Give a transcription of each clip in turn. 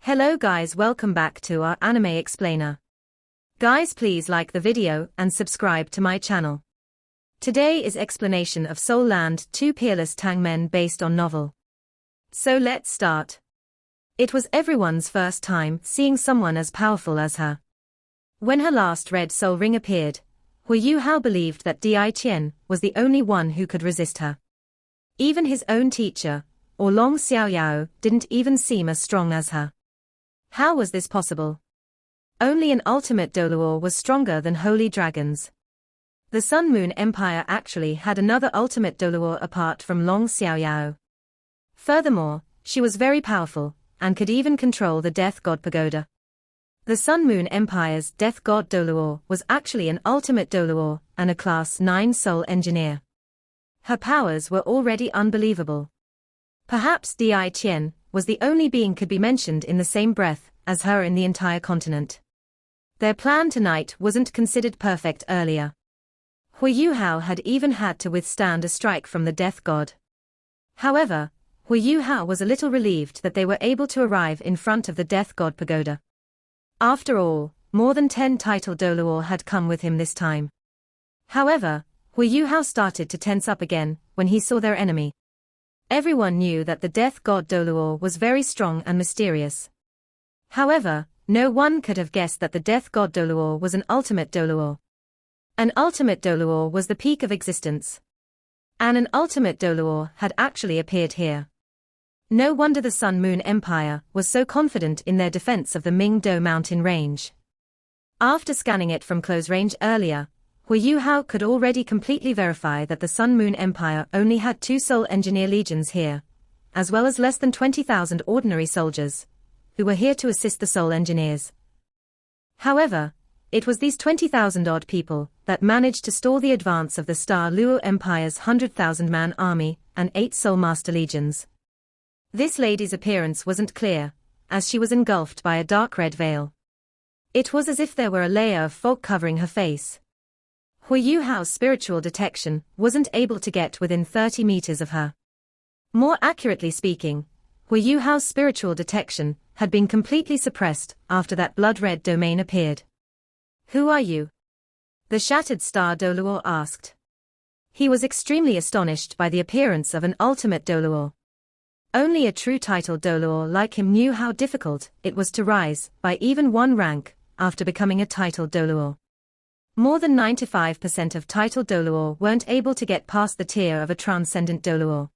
Hello guys, welcome back to our anime explainer. Guys, please like the video and subscribe to my channel. Today is explanation of Soul Land 2 Peerless Tang Men based on novel. So let's start. It was everyone's first time seeing someone as powerful as her. When her last red soul ring appeared, Huo Yuhao believed that Di Qian was the only one who could resist her. Even his own teacher, or Long Xiaoyao, didn't even seem as strong as her. How was this possible? Only an ultimate Douluo was stronger than holy dragons. The Sun Moon Empire actually had another ultimate Douluo apart from Long Xiaoyao. Furthermore, she was very powerful, and could even control the Death God Pagoda. The Sun Moon Empire's Death God Douluo was actually an ultimate Douluo and a Class 9 Soul Engineer. Her powers were already unbelievable. Perhaps Di Qian was the only being could be mentioned in the same breath as her in the entire continent. Their plan tonight wasn't considered perfect earlier. Huo Yuhao had even had to withstand a strike from the Death God. However, Huo Yuhao was a little relieved that they were able to arrive in front of the Death God Pagoda. After all, more than 10 title Douluo had come with him this time. However, Huo Yuhao started to tense up again when he saw their enemy. Everyone knew that the Death God Douluo was very strong and mysterious. However, no one could have guessed that the Death God Douluo was an ultimate Douluo. An ultimate Douluo was the peak of existence. And an ultimate Douluo had actually appeared here. No wonder the Sun Moon Empire was so confident in their defense of the Mingdo mountain range. After scanning it from close range earlier, Huo Yuhao could already completely verify that the Sun Moon Empire only had 2 Soul Engineer legions here, as well as less than 20,000 ordinary soldiers, who were here to assist the Soul Engineers. However, it was these 20,000-odd people that managed to stall the advance of the Star Luo Empire's 100,000-man army and 8 Soul Master legions. This lady's appearance wasn't clear, as she was engulfed by a dark red veil. It was as if there were a layer of fog covering her face. Huo Yuhao's spiritual detection wasn't able to get within 30 meters of her. More accurately speaking, Huo Yuhao's spiritual detection had been completely suppressed after that blood-red domain appeared. "Who are you?" the Shattered Star Douluo asked. He was extremely astonished by the appearance of an ultimate Douluo. Only a true title Douluo like him knew how difficult it was to rise by even 1 rank after becoming a title Douluo. More than 95% of title Douluo weren't able to get past the tier of a transcendent Douluo.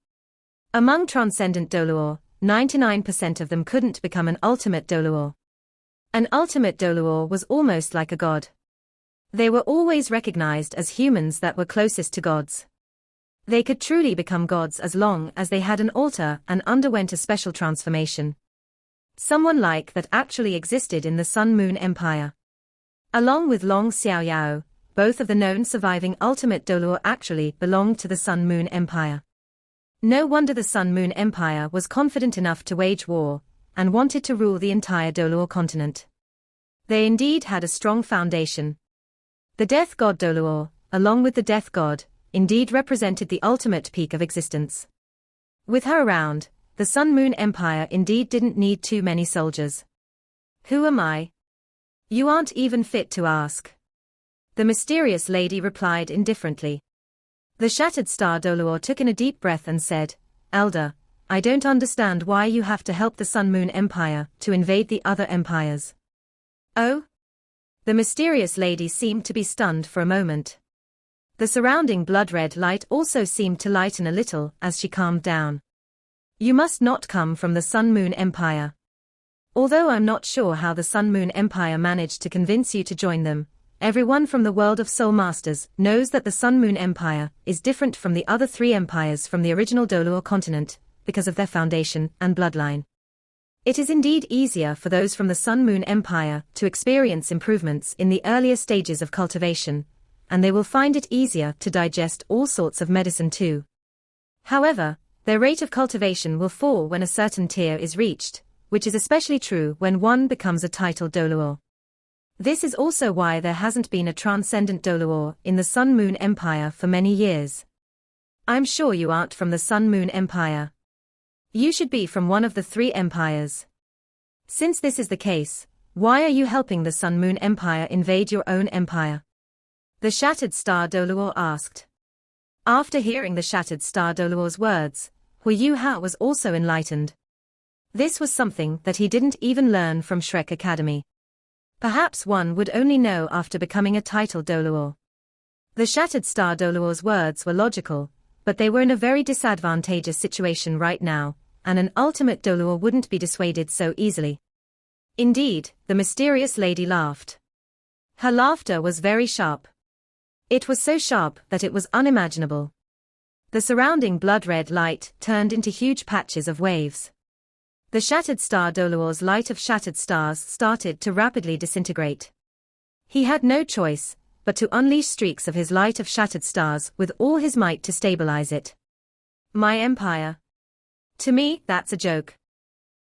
Among transcendent Douluo, 99% of them couldn't become an ultimate Douluo. An ultimate Douluo was almost like a god. They were always recognized as humans that were closest to gods. They could truly become gods as long as they had an altar and underwent a special transformation. Someone like that actually existed in the Sun Moon Empire. Along with Long Xiaoyao, both of the known surviving ultimate Douluo actually belonged to the Sun Moon Empire. No wonder the Sun Moon Empire was confident enough to wage war, and wanted to rule the entire Douluo continent. They indeed had a strong foundation. The Death God Douluo, along with the Death God, indeed represented the ultimate peak of existence. With her around, the Sun Moon Empire indeed didn't need too many soldiers. "Who am I? You aren't even fit to ask," the mysterious lady replied indifferently. The Shattered Star Douluo took in a deep breath and said, "Elder, I don't understand why you have to help the Sun Moon Empire to invade the other empires." "Oh?" The mysterious lady seemed to be stunned for a moment. The surrounding blood-red light also seemed to lighten a little as she calmed down. "You must not come from the Sun Moon Empire. Although I'm not sure how the Sun Moon Empire managed to convince you to join them, everyone from the world of Soul Masters knows that the Sun Moon Empire is different from the other 3 empires from the original Douluo continent, because of their foundation and bloodline. It is indeed easier for those from the Sun Moon Empire to experience improvements in the earlier stages of cultivation, and they will find it easier to digest all sorts of medicine too. However, their rate of cultivation will fall when a certain tier is reached, which is especially true when one becomes a title Douluo. This is also why there hasn't been a transcendent Douluo in the Sun Moon Empire for many years. I'm sure you aren't from the Sun Moon Empire. You should be from one of the 3 empires. Since this is the case, why are you helping the Sun Moon Empire invade your own empire? The Shattered Star Douluo asked. After hearing the Shattered Star Douluo's words, Huo Yuhao was also enlightened. This was something that he didn't even learn from Shrek Academy. Perhaps one would only know after becoming a title Douluo. The Shattered Star Douluo's words were logical, but they were in a very disadvantageous situation right now, and an ultimate Douluo wouldn't be dissuaded so easily. Indeed, the mysterious lady laughed. Her laughter was very sharp. It was so sharp that it was unimaginable. The surrounding blood-red light turned into huge patches of waves. The Shattered Star Douluo's light of shattered stars started to rapidly disintegrate. He had no choice but to unleash streaks of his light of shattered stars with all his might to stabilize it. My empire. To me, that's a joke.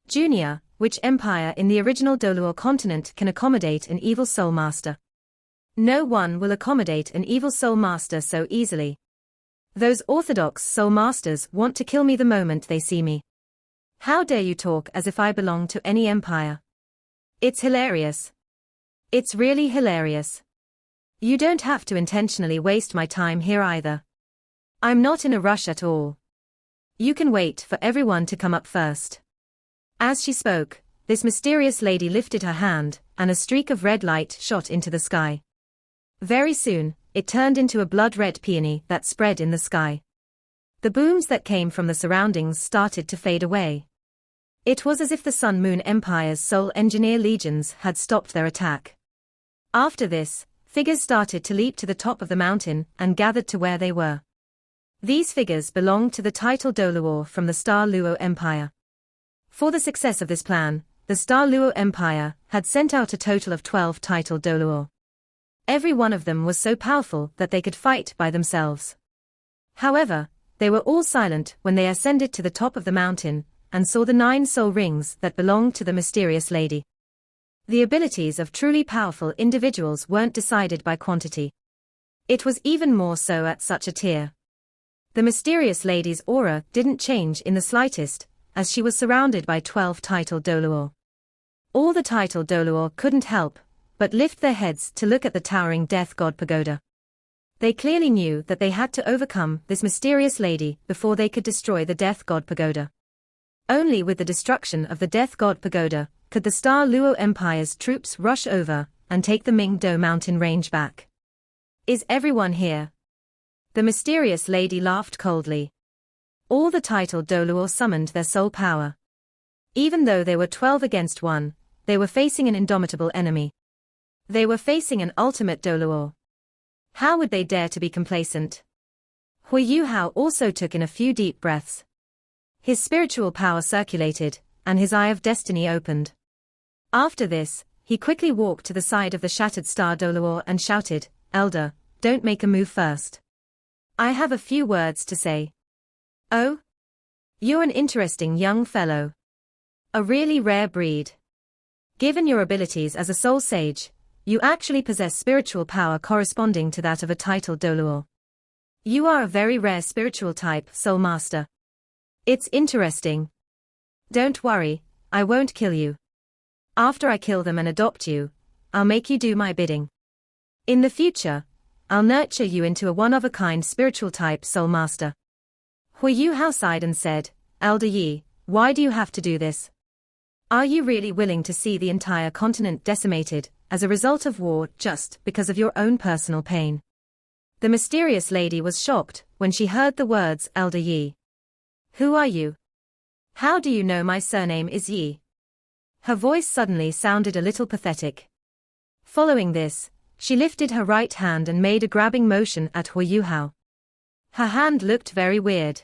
Junior, which empire in the original Douluo continent can accommodate an evil soul master? No one will accommodate an evil soul master so easily. Those orthodox soul masters want to kill me the moment they see me. How dare you talk as if I belong to any empire? It's hilarious. It's really hilarious. You don't have to intentionally waste my time here either. I'm not in a rush at all. You can wait for everyone to come up first. As she spoke, this mysterious lady lifted her hand, and a streak of red light shot into the sky. Very soon, it turned into a blood-red peony that spread in the sky. The booms that came from the surroundings started to fade away. It was as if the Sun Moon Empire's soul engineer legions had stopped their attack. After this, figures started to leap to the top of the mountain and gathered to where they were. These figures belonged to the title Douluo from the Star Luo Empire. For the success of this plan, the Star Luo Empire had sent out a total of 12 title Douluo. Every one of them was so powerful that they could fight by themselves. However, they were all silent when they ascended to the top of the mountain and saw the 9 soul rings that belonged to the mysterious lady. The abilities of truly powerful individuals weren't decided by quantity. It was even more so at such a tier. The mysterious lady's aura didn't change in the slightest, as she was surrounded by 12 title Douluo. All the title Douluo couldn't help but lift their heads to look at the towering Death God Pagoda. They clearly knew that they had to overcome this mysterious lady before they could destroy the Death God Pagoda. Only with the destruction of the Death God Pagoda could the Star Luo Empire's troops rush over and take the Mingdo mountain range back. Is everyone here? The mysterious lady laughed coldly. All the title Douluo summoned their soul power. Even though they were 12 against 1, they were facing an indomitable enemy. They were facing an ultimate Douluo. How would they dare to be complacent? Huo Yuhao also took in a few deep breaths. His spiritual power circulated, and his eye of destiny opened. After this, he quickly walked to the side of the Shattered Star Douluo and shouted, "Elder, don't make a move first. I have a few words to say." "Oh? You're an interesting young fellow. A really rare breed. Given your abilities as a soul sage, you actually possess spiritual power corresponding to that of a title Douluo. You are a very rare spiritual type soul master. It's interesting. Don't worry, I won't kill you. After I kill them and adopt you, I'll make you do my bidding. In the future, I'll nurture you into a one-of-a-kind spiritual type soul master." Huo Yuhao sighed and said, "Elder Yi, why do you have to do this? Are you really willing to see the entire continent decimated as a result of war just because of your own personal pain?" The mysterious lady was shocked when she heard the words Elder Yi. "Who are you? How do you know my surname is Yi?" Her voice suddenly sounded a little pathetic. Following this, she lifted her right hand and made a grabbing motion at Huo Yuhao. Her hand looked very weird.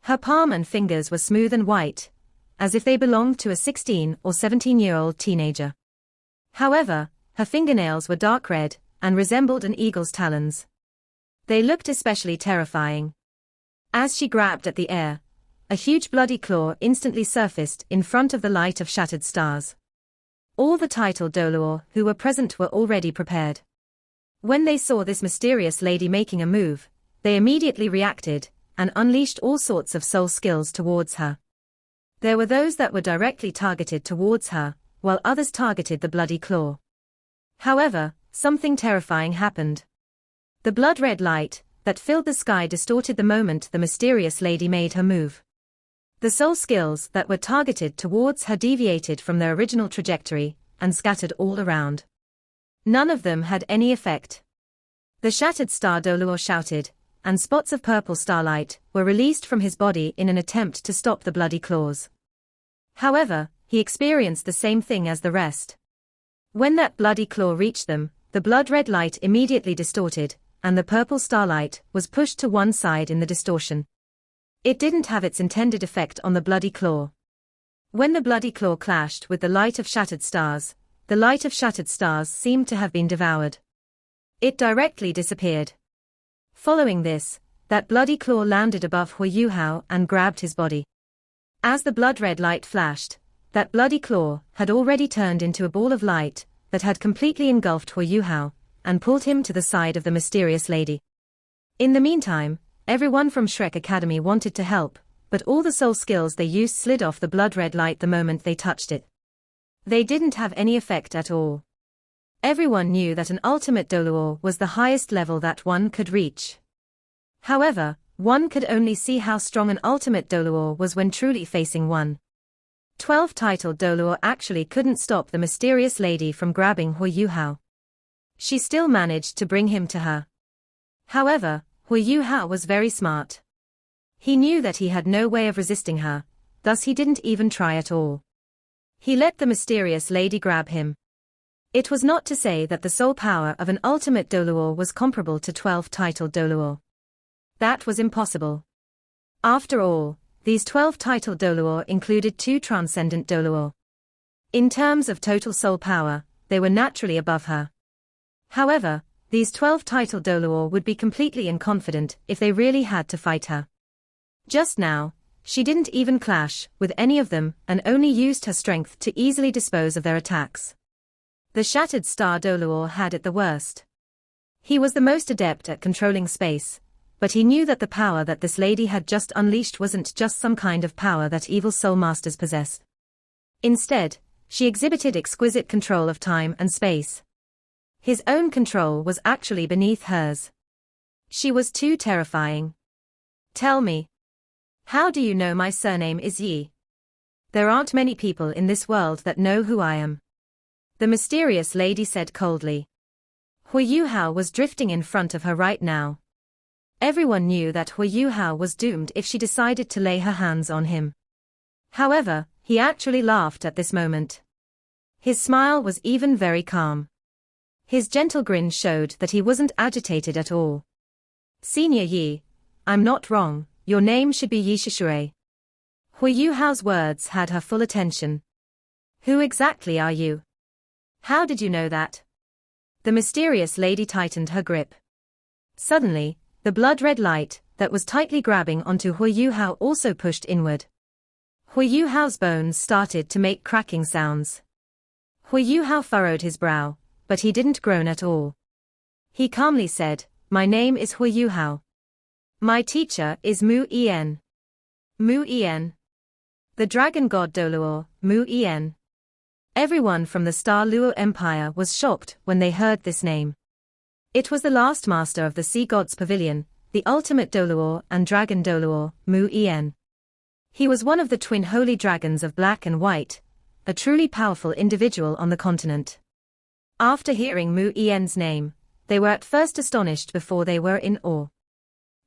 Her palm and fingers were smooth and white, as if they belonged to a 16 or 17-year-old teenager. However, her fingernails were dark red and resembled an eagle's talons. They looked especially terrifying. As she grabbed at the air, a huge bloody claw instantly surfaced in front of the light of shattered stars. All the title Douluo who were present were already prepared. When they saw this mysterious lady making a move, they immediately reacted and unleashed all sorts of soul skills towards her. There were those that were directly targeted towards her, while others targeted the bloody claw. However, something terrifying happened. The blood-red light that filled the sky distorted the moment the mysterious lady made her move. The soul skills that were targeted towards her deviated from their original trajectory and scattered all around. None of them had any effect. The shattered star Douluo shouted, and spots of purple starlight were released from his body in an attempt to stop the bloody claws. However, he experienced the same thing as the rest. When that bloody claw reached them, the blood-red light immediately distorted, and the purple starlight was pushed to one side in the distortion. It didn't have its intended effect on the bloody claw. When the bloody claw clashed with the light of shattered stars, the light of shattered stars seemed to have been devoured. It directly disappeared. Following this, that bloody claw landed above Huo Yuhao and grabbed his body. As the blood-red light flashed, that bloody claw had already turned into a ball of light that had completely engulfed Huo Yuhao and pulled him to the side of the mysterious lady. In the meantime, everyone from Shrek Academy wanted to help, but all the soul skills they used slid off the blood-red light the moment they touched it. They didn't have any effect at all. Everyone knew that an ultimate Douluo was the highest level that one could reach. However, one could only see how strong an ultimate Douluo was when truly facing one. 12-titled Douluo actually couldn't stop the mysterious lady from grabbing Huo Yuhao. She still managed to bring him to her. However, Huo Yuhao was very smart. He knew that he had no way of resisting her, thus he didn't even try at all. He let the mysterious lady grab him. It was not to say that the soul power of an ultimate Douluo was comparable to 12-titled Douluo. That was impossible. After all, these 12-titled Douluo included 2 transcendent Douluo. In terms of total soul power, they were naturally above her. However, these 12-titled Douluo would be completely inconfident if they really had to fight her. Just now, she didn't even clash with any of them and only used her strength to easily dispose of their attacks. The shattered star Douluo had it the worst. He was the most adept at controlling space, but he knew that the power that this lady had just unleashed wasn't just some kind of power that evil soul masters possess. Instead, she exhibited exquisite control of time and space. His own control was actually beneath hers. She was too terrifying. Tell me. How do you know my surname is Yi? There aren't many people in this world that know who I am. The mysterious lady said coldly. Huo Yuhao was drifting in front of her right now. Everyone knew that Huo Yuhao was doomed if she decided to lay her hands on him. However, he actually laughed at this moment. His smile was even very calm. His gentle grin showed that he wasn't agitated at all. Senior Yi, I'm not wrong, your name should be Yi Shishui. Huo Yuhao's words had her full attention. Who exactly are you? How did you know that? The mysterious lady tightened her grip. Suddenly, the blood-red light that was tightly grabbing onto Huo Yuhao also pushed inward. Huo Yuhao's bones started to make cracking sounds. Huo Yuhao furrowed his brow, but he didn't groan at all. He calmly said, "My name is Huo Yuhao. My teacher is Mu Yen. Mu Yen. The dragon god Douluo, Mu Yen." Everyone from the Star Luo Empire was shocked when they heard this name. It was the last master of the Sea Gods Pavilion, the ultimate Douluo and dragon Douluo, Mu Yen. He was one of the twin holy dragons of Black and White, a truly powerful individual on the continent. After hearing Mu Yen's name, they were at first astonished before they were in awe.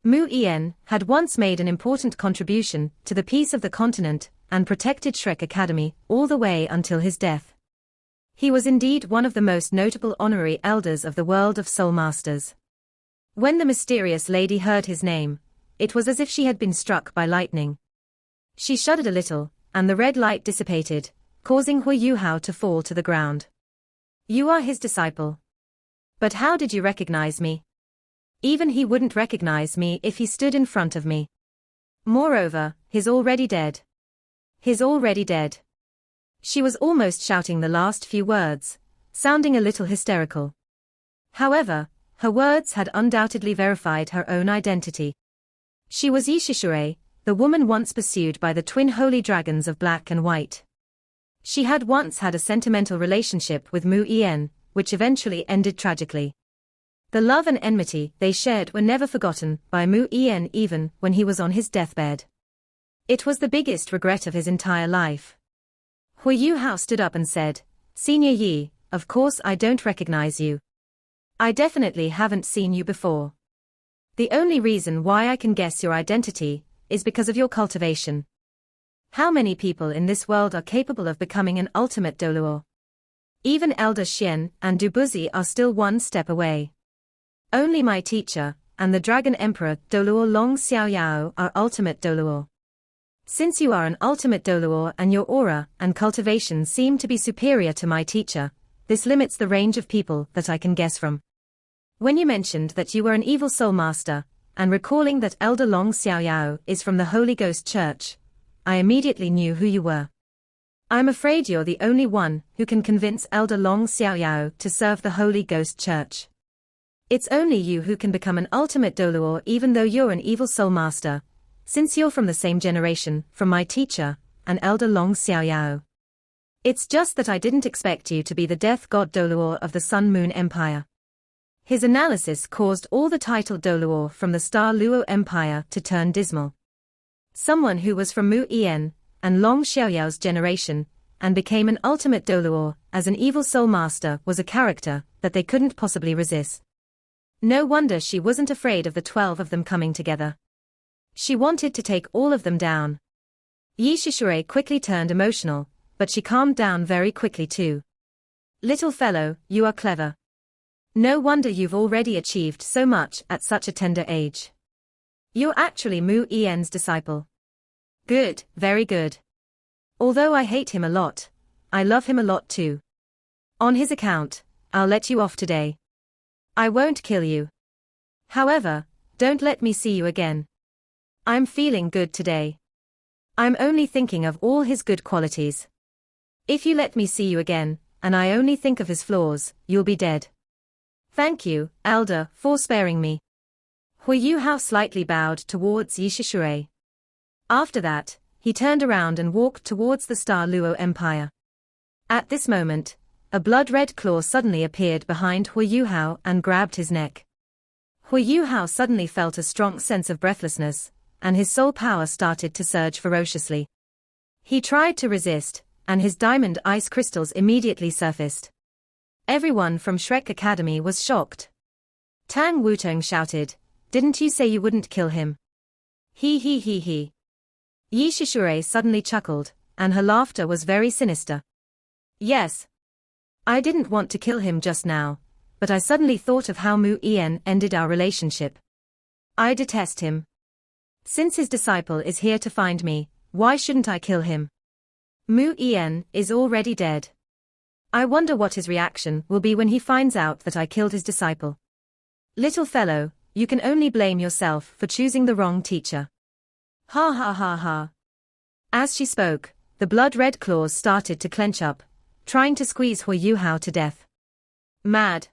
Mu Yen had once made an important contribution to the peace of the continent and protected Shrek Academy all the way until his death. He was indeed one of the most notable honorary elders of the world of Soul Masters. When the mysterious lady heard his name, it was as if she had been struck by lightning. She shuddered a little, and the red light dissipated, causing Huo Yuhao to fall to the ground. You are his disciple. But how did you recognize me? Even he wouldn't recognize me if he stood in front of me. Moreover, he's already dead. He's already dead. She was almost shouting the last few words, sounding a little hysterical. However, her words had undoubtedly verified her own identity. She was Yi Shishui, the woman once pursued by the twin holy dragons of Black and White. She had once had a sentimental relationship with Mu Yan, which eventually ended tragically. The love and enmity they shared were never forgotten by Mu Yan even when he was on his deathbed. It was the biggest regret of his entire life. Huo Yuhao stood up and said, "Senior Yi, of course I don't recognize you. I definitely haven't seen you before. The only reason why I can guess your identity is because of your cultivation. How many people in this world are capable of becoming an ultimate Douluo? Even Elder Xian and Dubuzi are still one step away. Only my teacher and the Dragon Emperor Douluo Long Xiaoyao are ultimate Douluo. Since you are an ultimate Douluo and your aura and cultivation seem to be superior to my teacher, this limits the range of people that I can guess from. When you mentioned that you were an evil soul master, and recalling that Elder Long Xiaoyao is from the Holy Ghost Church, I immediately knew who you were. I'm afraid you're the only one who can convince Elder Long Xiaoyao to serve the Holy Ghost Church. It's only you who can become an ultimate Douluo even though you're an evil soul master, since you're from the same generation from my teacher, and Elder Long Xiaoyao. It's just that I didn't expect you to be the death god Douluo of the Sun Moon Empire." His analysis caused all the titled Douluo from the Star Luo Empire to turn dismal. Someone who was from Mu Yan and Long Xiaoyao's generation, and became an ultimate Douluo as an evil soul master was a character that they couldn't possibly resist. No wonder she wasn't afraid of the 12 of them coming together. She wanted to take all of them down. Yi Shishure quickly turned emotional, but she calmed down very quickly too. "Little fellow, you are clever. No wonder you've already achieved so much at such a tender age. You're actually Mu Yan's disciple. Good, very good. Although I hate him a lot, I love him a lot too. On his account, I'll let you off today. I won't kill you. However, don't let me see you again. I'm feeling good today. I'm only thinking of all his good qualities. If you let me see you again, and I only think of his flaws, you'll be dead. Thank you, Elder, for sparing me." Huo Yuhao slightly bowed towards Yi Shishure. After that, he turned around and walked towards the Star Luo Empire. At this moment, a blood-red claw suddenly appeared behind Huo Yuhao and grabbed his neck. Huo Yuhao suddenly felt a strong sense of breathlessness, and his soul power started to surge ferociously. He tried to resist, and his diamond ice crystals immediately surfaced. Everyone from Shrek Academy was shocked. Tang Wutong shouted, "Didn't you say you wouldn't kill him?" He. Yi Shishure suddenly chuckled, and her laughter was very sinister. "Yes. I didn't want to kill him just now, but I suddenly thought of how Mu Yan ended our relationship. I detest him. Since his disciple is here to find me, why shouldn't I kill him? Mu Yan is already dead. I wonder what his reaction will be when he finds out that I killed his disciple. Little fellow, you can only blame yourself for choosing the wrong teacher." Ha ha ha ha. As she spoke, the blood-red claws started to clench up, trying to squeeze Huo Yuhao to death. Mad.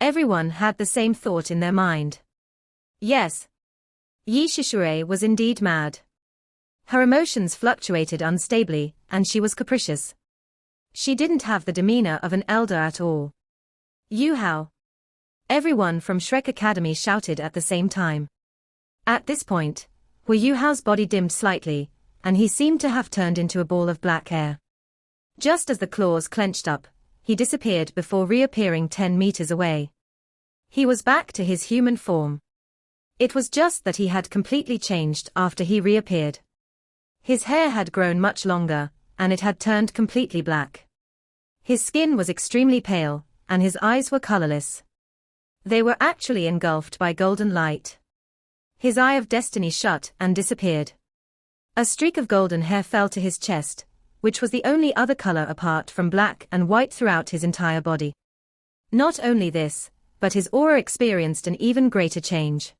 Everyone had the same thought in their mind. Yes. Yi Shishure was indeed mad. Her emotions fluctuated unstably, and she was capricious. She didn't have the demeanor of an elder at all. Yuhao. Everyone from Shrek Academy shouted at the same time. At this point, Huo Yuhao's body dimmed slightly, and he seemed to have turned into a ball of black air. Just as the claws clenched up, he disappeared before reappearing 10 meters away. He was back to his human form. It was just that he had completely changed after he reappeared. His hair had grown much longer, and it had turned completely black. His skin was extremely pale, and his eyes were colorless. They were actually engulfed by golden light. His eye of destiny shut and disappeared. A streak of golden hair fell to his chest, which was the only other color apart from black and white throughout his entire body. Not only this, but his aura experienced an even greater change.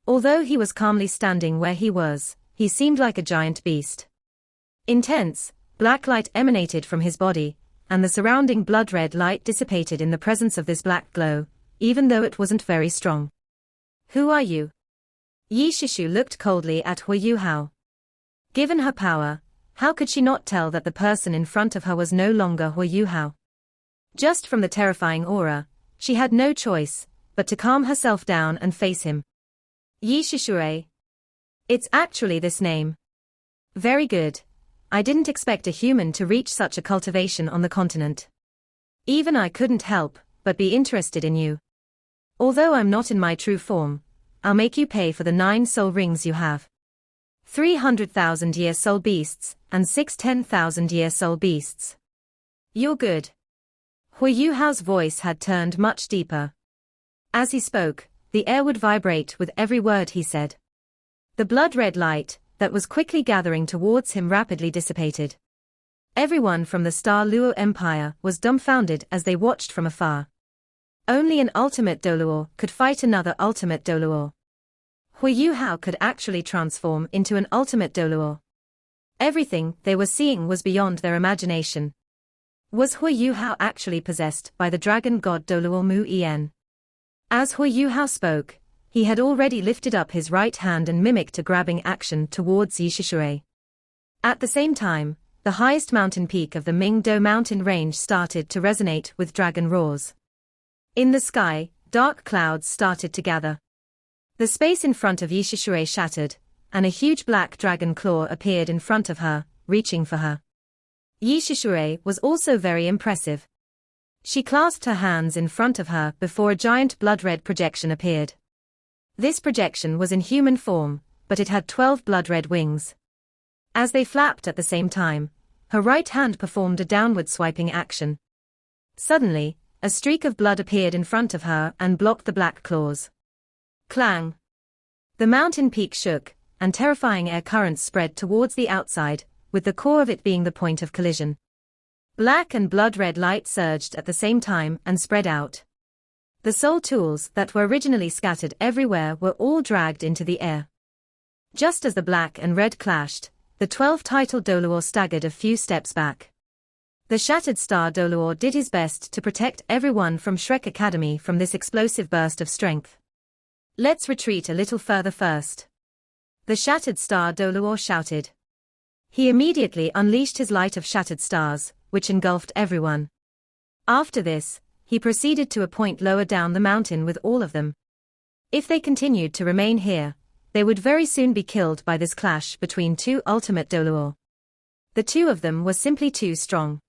Although he was calmly standing where he was, he seemed like a giant beast. Intense, black light emanated from his body, and the surrounding blood-red light dissipated in the presence of this black glow, even though it wasn't very strong. Who are you? Yi Shishu looked coldly at Huo Yuhao. Given her power, How could she not tell that the person in front of her was no longer Huo Yuhao? Just from the terrifying aura, she had no choice but to calm herself down and face him. Yi Shishui. It's actually this name. Very good. I didn't expect a human to reach such a cultivation on the continent. Even I couldn't help but be interested in you. Although I'm not in my true form, I'll make you pay for the 9 soul rings you have. 300,000-year soul beasts, and 6 10,000-year soul beasts. You're good. Huo Yuhao's voice had turned much deeper. As he spoke, the air would vibrate with every word he said. The blood-red light that was quickly gathering towards him rapidly dissipated. Everyone from the Star Luo Empire was dumbfounded as they watched from afar. Only an ultimate Douluo could fight another ultimate Douluo. Huo Yuhao could actually transform into an ultimate Douluo. Everything they were seeing was beyond their imagination. Was Huo Yuhao actually possessed by the dragon god Douluo Mu En? As Huo Yuhao spoke, he had already lifted up his right hand and mimicked a grabbing action towards Yi Shishui. At the same time, the highest mountain peak of the Mingdo mountain range started to resonate with dragon roars. In the sky, dark clouds started to gather. The space in front of Yi Shishui shattered, and a huge black dragon claw appeared in front of her, reaching for her. Yi Shishui was also very impressive. She clasped her hands in front of her before a giant blood-red projection appeared. This projection was in human form, but it had 12 blood-red wings. As they flapped at the same time, her right hand performed a downward swiping action. Suddenly, a streak of blood appeared in front of her and blocked the black claws. Clang! The mountain peak shook, and terrifying air currents spread towards the outside, with the core of it being the point of collision. Black and blood-red light surged at the same time and spread out. The soul tools that were originally scattered everywhere were all dragged into the air. Just as the black and red clashed, the 12-titled Douluo staggered a few steps back. The shattered star Douluo did his best to protect everyone from Shrek Academy from this explosive burst of strength. Let's retreat a little further first. The shattered star Douluo shouted. He immediately unleashed his light of shattered stars, which engulfed everyone. After this, he proceeded to a point lower down the mountain with all of them. If they continued to remain here, they would very soon be killed by this clash between 2 ultimate Douluo. The 2 of them were simply too strong.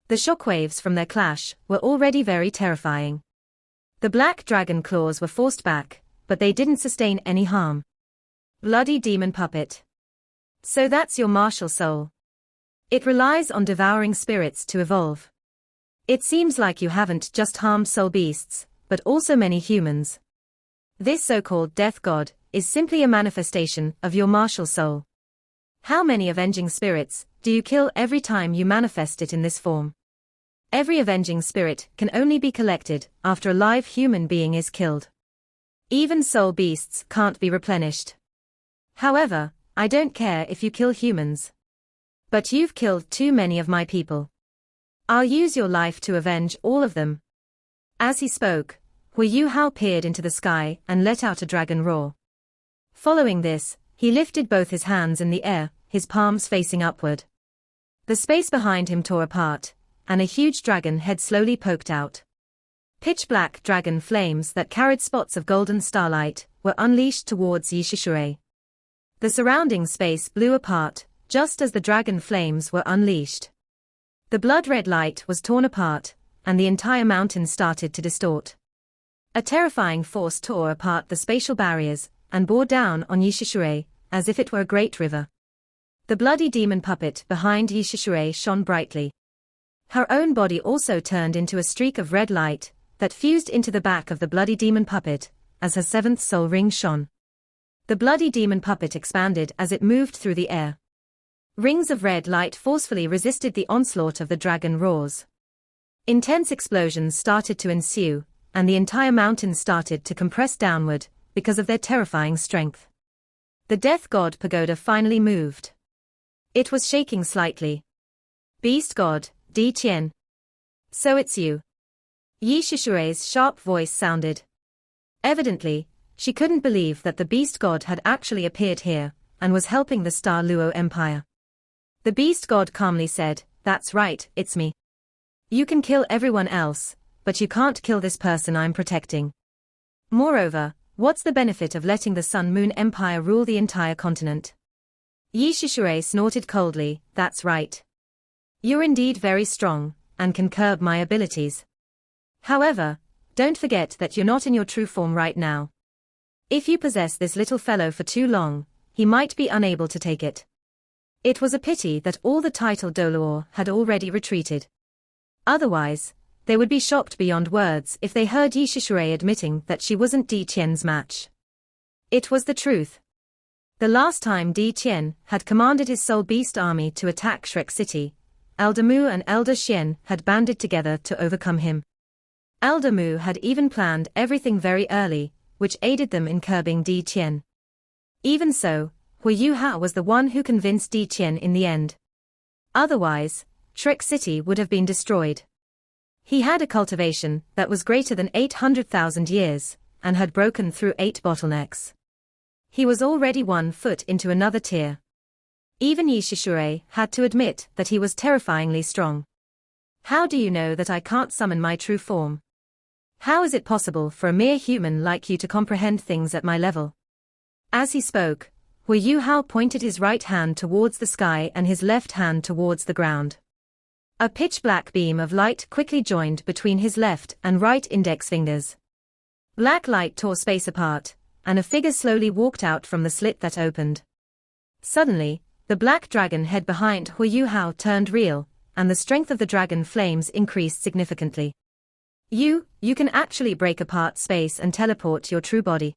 The shockwaves from their clash were already very terrifying. The black dragon claws were forced back, but they didn't sustain any harm. Bloody demon puppet. So that's your martial soul. It relies on devouring spirits to evolve. It seems like you haven't just harmed soul beasts, but also many humans. This so-called death god is simply a manifestation of your martial soul. How many avenging spirits do you kill every time you manifest it in this form? Every avenging spirit can only be collected after a live human being is killed. Even soul beasts can't be replenished. However, I don't care if you kill humans. But you've killed too many of my people. I'll use your life to avenge all of them. As he spoke, Huo Yuhao peered into the sky and let out a dragon roar. Following this, he lifted both his hands in the air, his palms facing upward. The space behind him tore apart, and a huge dragon head slowly poked out. Pitch-black dragon flames that carried spots of golden starlight were unleashed towards Yi Shishui. The surrounding space blew apart, just as the dragon flames were unleashed. The blood-red light was torn apart, and the entire mountain started to distort. A terrifying force tore apart the spatial barriers, and bore down on Yi Shishui, as if it were a great river. The bloody demon puppet behind Yi Shishui shone brightly. Her own body also turned into a streak of red light, that fused into the back of the bloody demon puppet, as her 7th soul ring shone. The bloody demon puppet expanded as it moved through the air. Rings of red light forcefully resisted the onslaught of the dragon roars. Intense explosions started to ensue, and the entire mountain started to compress downward, because of their terrifying strength. The death god pagoda finally moved. It was shaking slightly. Beast god, Di Qian. So it's you. Yi Shishui's sharp voice sounded. Evidently, she couldn't believe that the beast god had actually appeared here, and was helping the Star Luo Empire. The beast god calmly said, "That's right, it's me. You can kill everyone else, but you can't kill this person I'm protecting. Moreover, what's the benefit of letting the Sun-Moon Empire rule the entire continent?" Yi Shishui snorted coldly, "That's right. You're indeed very strong, and can curb my abilities. However, don't forget that you're not in your true form right now. If you possess this little fellow for too long, he might be unable to take it." It was a pity that all the titled Douluo had already retreated. Otherwise, they would be shocked beyond words if they heard Yi Shishui admitting that she wasn't Di Qian's match. It was the truth. The last time Di Qian had commanded his soul beast army to attack Shrek City, Elder Mu and Elder Xian had banded together to overcome him. Elder Mu had even planned everything very early, which aided them in curbing Di Qian. Even so, Huo Yuhao was the one who convinced Di Qian in the end. Otherwise, Shrek City would have been destroyed. He had a cultivation that was greater than 800,000 years, and had broken through 8 bottlenecks. He was already 1 foot into another tier. Even Yi Shishui had to admit that he was terrifyingly strong. "How do you know that I can't summon my true form? How is it possible for a mere human like you to comprehend things at my level?" As he spoke, Huo Yuhao pointed his right hand towards the sky and his left hand towards the ground. A pitch-black beam of light quickly joined between his left and right index fingers. Black light tore space apart, and a figure slowly walked out from the slit that opened. Suddenly, the black dragon head behind Huo Yuhao turned real, and the strength of the dragon flames increased significantly. You can actually break apart space and teleport your true body."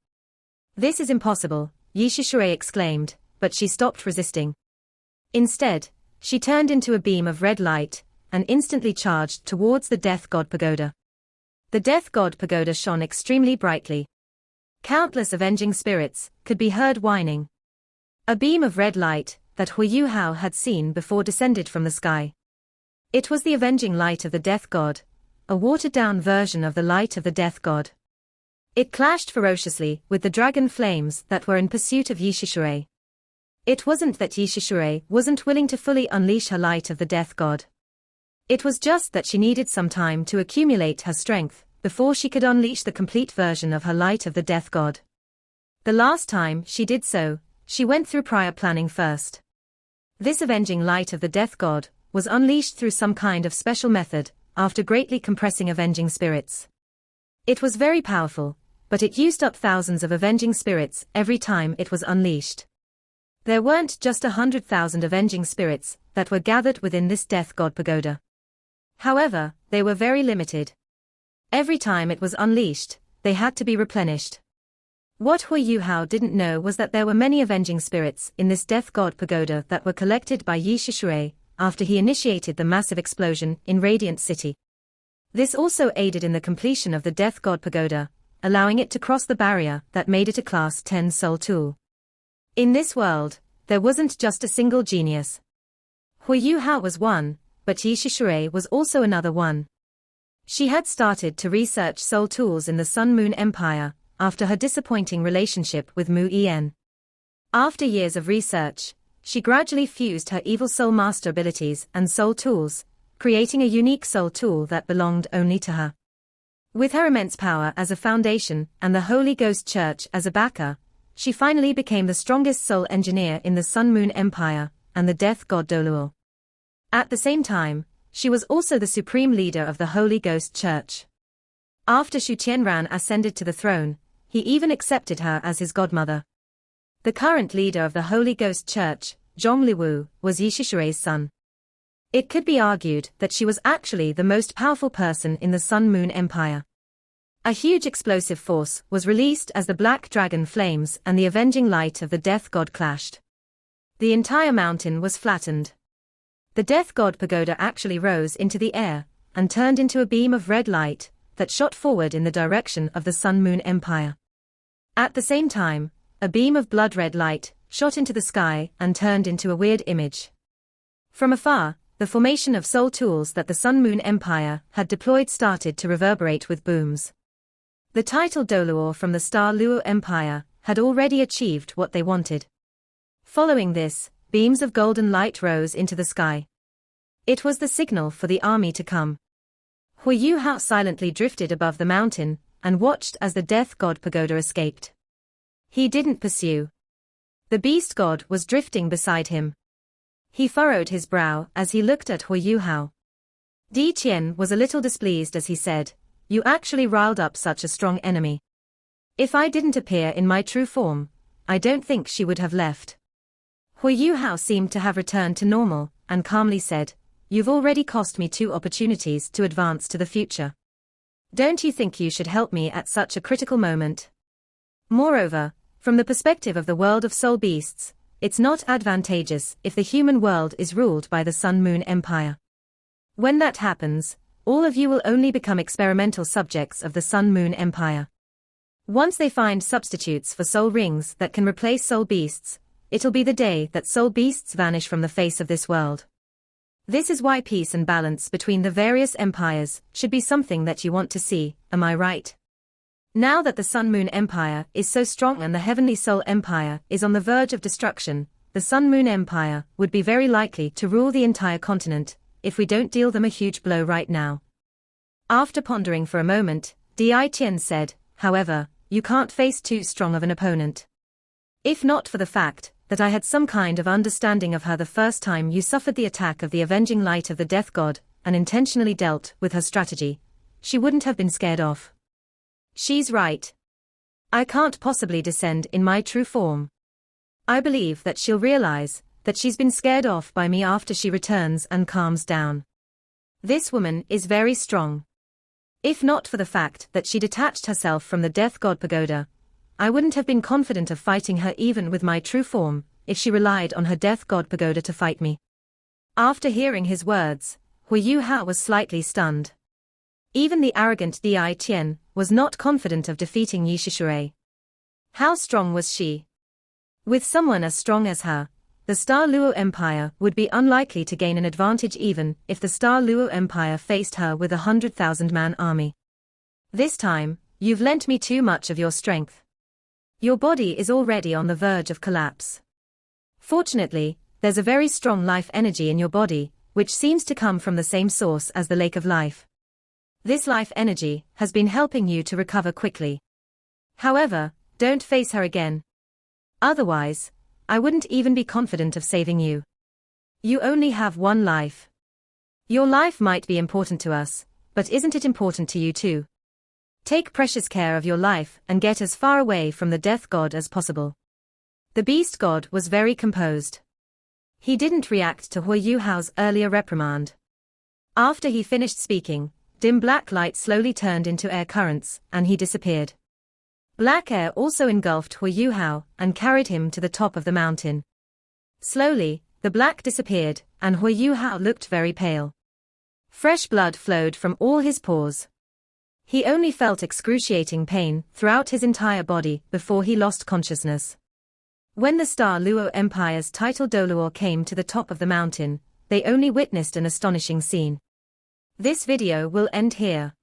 "This is impossible," Yi Shishui exclaimed, but she stopped resisting. Instead, she turned into a beam of red light, and instantly charged towards the Death God Pagoda. The Death God Pagoda shone extremely brightly. Countless avenging spirits could be heard whining. A beam of red light that Huo Yuhao had seen before descended from the sky. It was the avenging light of the Death God, a watered-down version of the light of the Death God. It clashed ferociously with the dragon flames that were in pursuit of Yi Shishui. It wasn't that Yi Shishui wasn't willing to fully unleash her light of the Death God. It was just that she needed some time to accumulate her strength before she could unleash the complete version of her light of the Death God. The last time she did so, she went through prior planning first. This avenging light of the Death God was unleashed through some kind of special method, after greatly compressing avenging spirits. It was very powerful, but it used up thousands of avenging spirits every time it was unleashed. There weren't just 100,000 avenging spirits that were gathered within this Death God Pagoda. However, they were very limited. Every time it was unleashed, they had to be replenished. What Huo Yuhao didn't know was that there were many avenging spirits in this Death God Pagoda that were collected by Yi Shishui after he initiated the massive explosion in Radiant City. This also aided in the completion of the Death God Pagoda, allowing it to cross the barrier that made it a Class 10 soul tool. In this world, there wasn't just a single genius. Huo Yuhao was one, but Yi Shishui was also another one. She had started to research soul tools in the Sun-Moon Empire after her disappointing relationship with Mu Yan. After years of research, she gradually fused her evil soul master abilities and soul tools, creating a unique soul tool that belonged only to her. With her immense power as a foundation and the Holy Ghost Church as a backer, she finally became the strongest soul engineer in the Sun-Moon Empire and the Death God Douluo. At the same time, she was also the supreme leader of the Holy Ghost Church. After Shu Tianran ascended to the throne, he even accepted her as his godmother. The current leader of the Holy Ghost Church, Zhongliwu, was Yi Shishui's son. It could be argued that she was actually the most powerful person in the Sun-Moon Empire. A huge explosive force was released as the black dragon flames and the avenging light of the Death God clashed. The entire mountain was flattened. The Death God Pagoda actually rose into the air and turned into a beam of red light that shot forward in the direction of the Sun-Moon Empire. At the same time, a beam of blood-red light shot into the sky and turned into a weird image. From afar, the formation of soul tools that the Sun-Moon Empire had deployed started to reverberate with booms. The title Douluo from the Star Luo Empire had already achieved what they wanted. Following this, beams of golden light rose into the sky. It was the signal for the army to come. Huo Yuhao silently drifted above the mountain and watched as the death god pagoda escaped. He didn't pursue. The beast god was drifting beside him. He furrowed his brow as he looked at Huo Yuhao. Di Qian was a little displeased as he said, "You actually riled up such a strong enemy. If I didn't appear in my true form, I don't think she would have left." Huo Yuhao seemed to have returned to normal, and calmly said, "You've already cost me 2 opportunities to advance to the future. Don't you think you should help me at such a critical moment? Moreover, from the perspective of the world of soul beasts, it's not advantageous if the human world is ruled by the Sun-Moon Empire. When that happens, all of you will only become experimental subjects of the Sun-Moon Empire. Once they find substitutes for soul rings that can replace soul beasts, it'll be the day that soul beasts vanish from the face of this world. This is why peace and balance between the various empires should be something that you want to see, am I right? Now that the Sun-Moon Empire is so strong and the Heavenly Soul Empire is on the verge of destruction, the Sun-Moon Empire would be very likely to rule the entire continent, if we don't deal them a huge blow right now." After pondering for a moment, Di Qian said, "However, you can't face too strong of an opponent. If not for the fact that I had some kind of understanding of her the first time you suffered the attack of the avenging light of the death god, and intentionally dealt with her strategy, she wouldn't have been scared off. She's right. I can't possibly descend in my true form. I believe that she'll realize that she's been scared off by me after she returns and calms down. This woman is very strong. If not for the fact that she detached herself from the death god pagoda, I wouldn't have been confident of fighting her even with my true form, if she relied on her death god pagoda to fight me." After hearing his words, Huo Yuhao was slightly stunned. Even the arrogant Di Qian was not confident of defeating Yi Shishui. How strong was she? With someone as strong as her, the Star Luo Empire would be unlikely to gain an advantage even if the Star Luo Empire faced her with a 100,000-man army. "This time, you've lent me too much of your strength. Your body is already on the verge of collapse. Fortunately, there's a very strong life energy in your body, which seems to come from the same source as the Lake of Life. This life energy has been helping you to recover quickly. However, don't face her again. Otherwise, I wouldn't even be confident of saving you. You only have one life. Your life might be important to us, but isn't it important to you too? Take precious care of your life and get as far away from the death god as possible." The beast god was very composed. He didn't react to Huo Yuhao's earlier reprimand. After he finished speaking, dim black light slowly turned into air currents, and he disappeared. Black air also engulfed Huo Yuhao and carried him to the top of the mountain. Slowly, the black disappeared, and Huo Yuhao looked very pale. Fresh blood flowed from all his pores. He only felt excruciating pain throughout his entire body before he lost consciousness. When the Star Luo Empire's title Douluo came to the top of the mountain, they only witnessed an astonishing scene. This video will end here.